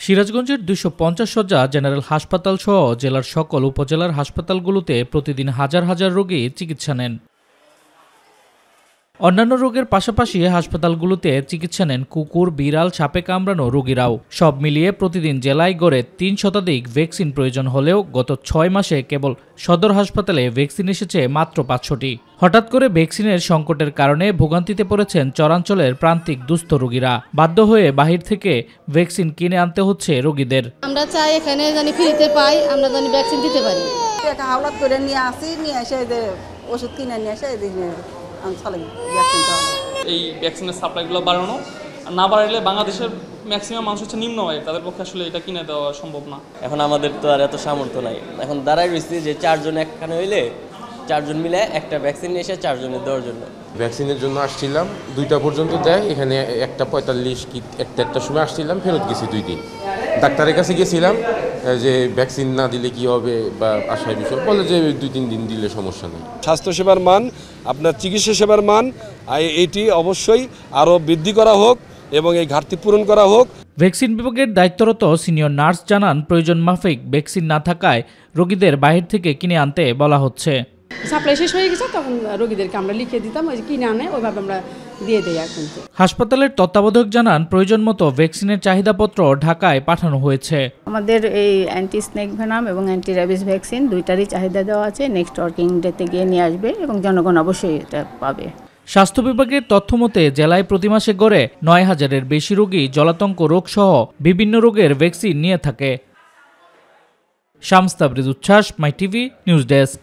সিরাজগঞ্জের ২৫০ শয্যা জেনারেল হাসপাতাল সহ জেলার সকল উপজেলার হাসপাতালগুলোতে প্রতিদিন হাজার হাজার রোগী চিকিৎসা নেন। অন্যান্য রোগের পাশাপাশি হাসপাতালগুলোতে চিকিৎসা নেন কুকুর, বিড়াল, সাপে কামড়ানো রোগীরাও। সব মিলিয়ে প্রতিদিন জেলায় গড়ে ৩ শতাধিক ভ্যাকসিন প্রয়োজন হলেও গত ৬ মাসে কেবল সদর হাসপাতালে ভ্যাকসিন এসেছে মাত্র ৫০০টি। হঠাৎ করে ভ্যাকসিনের সংকটের কারণে ভোগান্তিতে পড়েছেন চরাঞ্চলের প্রান্তিক দুস্থ রোগীরা। বাধ্য হয়ে বাহির থেকে ভ্যাকসিন কিনে আনতে হচ্ছে রোগীদের। আমরা চাই এখানে জানি ফ্রিতে পাই, আমরা জানি ভ্যাকসিন দিতে পারি। একটা হাওলাত করে নিয়ে আসি, নিয়ে এসে ওষুধ কিনে নিয়ে এসে এই ভ্যাকসিনের সাপ্লাইগুলো বাড়ানো, না বাড়াইলে বাংলাদেশের ম্যাক্সিমাম মানুষ হচ্ছে নিম্ন আয়ের, তাদের পক্ষে আসলে এটা কিনে দেওয়া সম্ভব না। এখন আমাদের তো আর এত সামর্থ্য নাই। এখন দাঁড়ায় রয়েছে যে ৪ জন একখানে হইলে ৪ জন মিলে একটা ভ্যাকসিন নিয়ে এসে 4 জনের দেওয়ার জন্য। ভ্যাকসিনের জন্য আসছিলাম, 2টা পর্যন্ত দেয়। এখানে 1:45 কি 1টার সময় আসছিলাম, ফেরত গেছি 2 দিন। ডাক্তারের কাছে গেছিলাম যে ভ্যাকসিন না দিলে কি হবে বা আশায় বিষয়, বলে যে 2-3 দিন দিলে সমস্যা নেই। স্বাস্থ্যসেবার মান, আপনার চিকিৎসা সেবার মান এটি অবশ্যই আরও বৃদ্ধি করা হোক এবং এই ঘাটতি পূরণ করা হোক। ভ্যাকসিন বিভাগের দায়িত্বরত সিনিয়র নার্স জানান, প্রয়োজন মাফিক ভ্যাকসিন না থাকায় রোগীদের বাহির থেকে কিনে আনতে বলা হচ্ছে। সাপ্লাই শেষ হয়ে গেছে, তখন রোগীদেরকে আমরা লিখে দিতাম, ওই কিনে আনে ওইভাবে আমরা দিয়ে দিই। এখন হাসপাতালের তত্ত্বাবধায়ক জানান, প্রয়োজন মতো ভ্যাকসিনের চাহিদাপত্র ঢাকায় পাঠানো হয়েছে। আমাদের এই অ্যান্টি স্নেক ভেনাম এবং অ্যান্টি র্যাবিস ভ্যাকসিন দুইটারই চাহিদা দেওয়া আছে। নেক্সট ওয়ার্কিং ডেতে গিয়ে নিয়ে আসবে এবং জনগণ অবশ্যই এটা পাবে। স্বাস্থ্য বিভাগের তথ্য মতে জেলায় প্রতি মাসে গড়ে ৯,০০০-এর বেশি রোগী জলাতঙ্ক রোগ সহ বিভিন্ন রোগের ভ্যাকসিন নিয়ে থাকে। শামস তাবরিজ উচ্ছ্বাস, মাই টিভি নিউজ ডেস্ক।